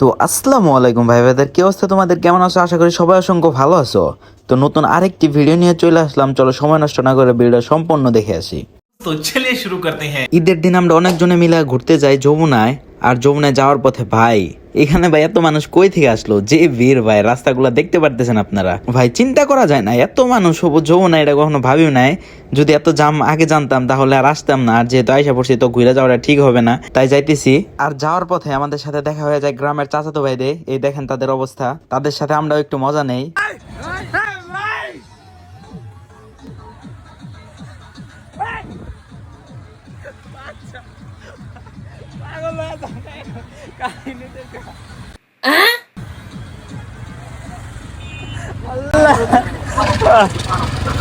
তো আসসালামু আলাইকুম ভাই ভাইদের, কি অবস্থা তোমাদের? কেমন আছো? আশা করি সবাই অসংখ্য ভালো আছো। তো নতুন আরেকটি ভিডিও নিয়ে চলে আসলাম। চলো সময় নষ্ট না করে ভিডিওটা সম্পূর্ণ দেখে আসি। তো চলিए शुरू करते हैं। ঈদের দিন আমরা অনেকজনে মিলে ঘুরতে যাই যমুনায়। আর যমুনায় যাওয়ার পথে ভাই, এখানে ভাই এত মানুষ কই থেকে আসলো? যে ভিড় ভাই, রাস্তাগুলো দেখতে পারতেছেন আপনারা। ভাই চিন্তা করা যায় না এত মানুষ হবো যমুনায়, এটা কখনো ভাবিও নাই। যদি এত জাম আগে জানতাম তাহলে আর আসতাম না। আর যেহেতু আইসা পড়ছি তো ঘুরে যাওয়াটা ঠিক হবে না, তাই যাইতেছি। আর যাওয়ার পথে আমাদের সাথে দেখা হয়ে যায় গ্রামের চাচাতো ভাইদের। এই দেখেন তাদের অবস্থা, তাদের সাথে আমরাও একটু মজা নেই।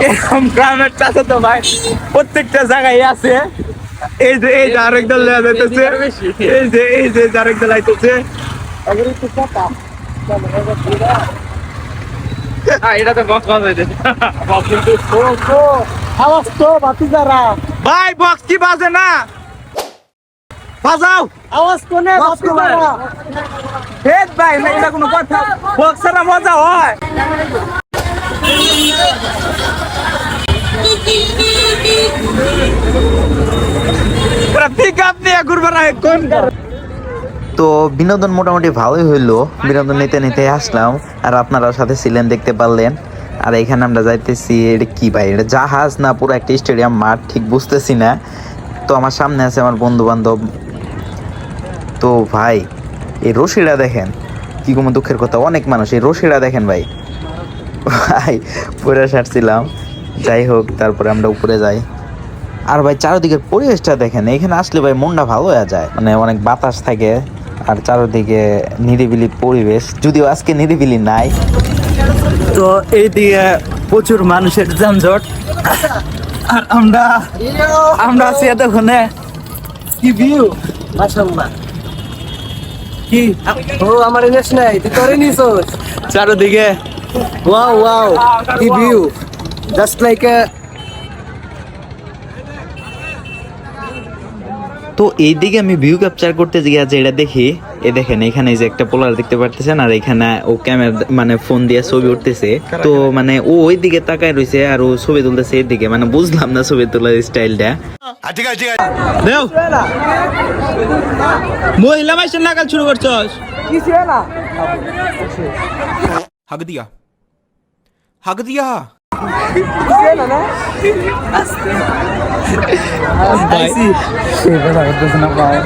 এরকম গ্রামের চাষা তো ভাই প্রত্যেকটা জায়গায় আছে। এই যে আরেক দল যাইতেছে, এই যে আরেক দল আইতেছে। এটা তো বক্স বাজাইতেছে। আওয়াজ তো বাতি যারা ভাই, বক্স কি বাজে না? বাজাও আওয়াজ কোনে বাতি যারা। হেড ভাই না, এটা কোনো কথা? বক্সের মজা হয়। তো বিনোদন মোটামুটি ভালোই হইলো, বিনোদন নিতে নিতে আসলাম। আর আপনারা সাথে ছিলেন, দেখতে পারলেন। আর এখানে আমরা যাইতেছি, এটা কি ভাই, এটা জাহাজ না পুরো একটা স্টেডিয়াম মাঠ, ঠিক বুঝতেছি না। তো আমার সামনে আছে আমার বন্ধু বান্ধব। তো ভাই এই রশিটা দেখেন, কি কোনো দুঃখের কথা, অনেক মানুষ। এই রশিটা দেখেন ভাই, ভাই পরে সারছিলাম। যাই হোক, তারপরে আমরা উপরে যাই। আর ভাই চারদিকের পরিবেশটা দেখেন, এখানে আসলে ভাই মনটা ভালো হয়ে যায়। মানে অনেক বাতাস থাকে আর চারদিকে নিরিবিলি পরিবেশ, যদিও আজকে নিরিবিলি নাই। তো এইদিকে প্রচুর মানুষের যানজট। আর আমরা আছি এতক্ষণে। কি ভিউ, মাশাআল্লাহ। কি ও আমার ইনেস নাই, তুই করে নিছস চারদিকে। ওয়াও ওয়াও, কি ভিউ, জাস্ট লাইক এ। তো এইদিকে আমি ভিউ ক্যাপচার করতে গিয়ে যেটা দেখি, এ দেখেন এখানে যে একটা পোলার দেখতে পারতেছেন, আর এখানে ও ক্যামেরা মানে ফোন দিয়ে ছবি উঠতেছে। তো মানে ও ওই দিকে তাকায় রয়েছে আর ও ছবি তুলতেছে এদিকে। মানে বুঝলাম না ছবি তোলার স্টাইলটা। ঠিক আছে দেও মহিলা মাইসের নাকাল শুরু করছস। কি ছিল না हक दिया हक दिया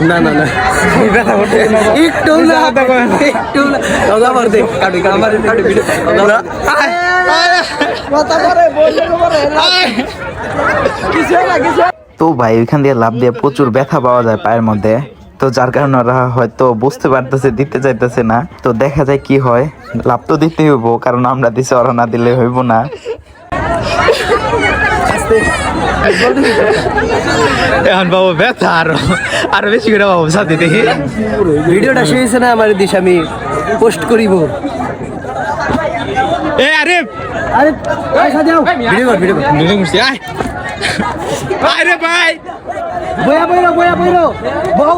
না না না একটু তো ভাই ওইখান দিয়ে লাভ দিয়ে প্রচুর ব্যথা পাওয়া যায় পায়ের মধ্যে। তো যার কারণে ওরা হয়তো বুঝতে পারতেছে, দিতে চাইতেছে না। তো দেখা যায় কি হয়, লাভ তো দিতে হইব, কারণ আমরা দিছি, ওরা না দিলে হইব না। এখন বাবু ব্যথা আরো বেশি করে বাবু সাথে দেখি। ভিডিওটা শেষ না আমার দিস, আমি পোস্ট করিব। এ আরে আরে ভিডিও কর ভিডিও করছি। আরে ভাই বয়া বইরো বহু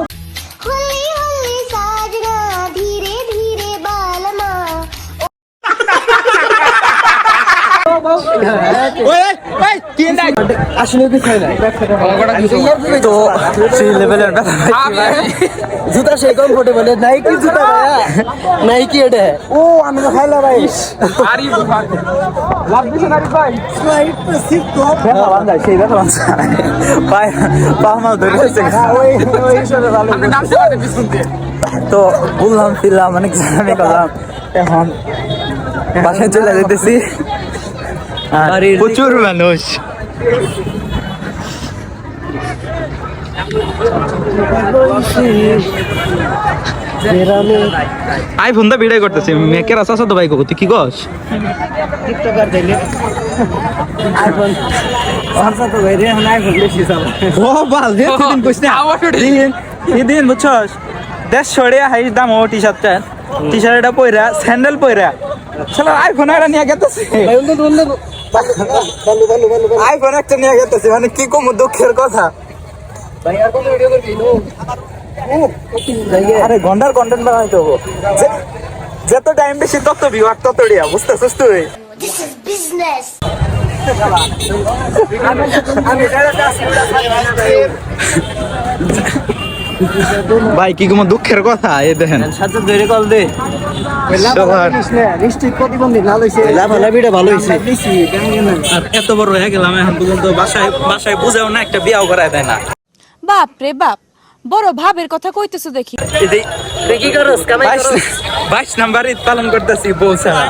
होली होली साजना धीरे धीरे बालमा আসলে কি খাই না তো সেই লেভেলের জুতা সেই কমফোর্টেবল নাইকি জুতা ভাইয়া, নাইকি এটা। ও আমি তো খাইলা ভাই। আরি লাভ দিছ না ভাই, স্লাইড তো সিট তো ব্যথা বাঁধা, সেই ব্যথা বাঁধা পায় পামা ধরে গেছে। ওই হিসাবে ভালো আমি নামতে পারতে পিছন দিয়ে। তো বললাম ফিরলাম অনেক জানি করলাম, এখন বাসায় চলে যেতেছি। প্রচুর মানুষ। আইফোন দা ভিডিও করতেছি, মেকের আসা তো ভাই তুই কি কস? টিকটকার দিলে আইফোন আসা তো ভাই রে, এখন আইফোন বেশি চালা। ও বাল রে, দিন কইছ না দিন বুঝছস, 150 হাই দাম ও টি-শার্টটা, টি-শার্টটা পয়রা স্যান্ডেল পয়রা শালা আইফোন এটা নিয়ে গেতেছে। আইফোন একটা নিয়ে গেতেছে, মানে কি কম দুঃখের কথা ভাই। আর কোন ভিডিও করবি? আরে ঘন্টার কন্টেন্ট বানাইতে হবো যত টাইম বেশি তত ভিউ আর তত রিয়া বুঝতেছিস তুই This is business. ভাই কি কোনো দুঃখের কথা এই দেখেন সাথে ধরে কল দে নিশ্চিত প্রতিবন্ধী ভালো হয়েছে লাভালাভিটা ভালো হয়েছে আর এত বড় হয়ে গেলাম এখন পর্যন্ত বাসায় বুঝেও না একটা বিয়াও করায় দেয় না বাপ রে বাপ বড় ভাবের কথা কইতেছো দেখি কি করস কামাই করস 22 নাম্বার ঈদ পালন করতেছি বউ ছাড়া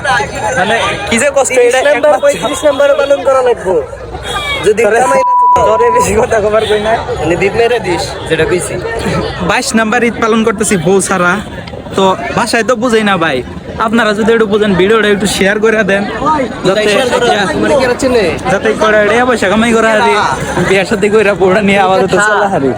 মানে কি যে কষ্ট এটা 35 নাম্বার পালন করা লাগবে যদি কামাই তোরে বেশি কথা কবার কই না মানে দ্বীপ মেরে দিস যেটা কইছি 22 নাম্বার ঈদ পালন করতেছি বউ ছাড়া তো বাসায় তো বুঝেই না ভাই আপনারা যদি একটু বুঝেন ভিডিওটা একটু শেয়ার করে দেন যাতে মানে কি চিনে যাতে করে রেয়া পয়সা কামাই করা হারি বিয়ার সাথে কইরা পড়া নিয়ে আবার তো চলা হারি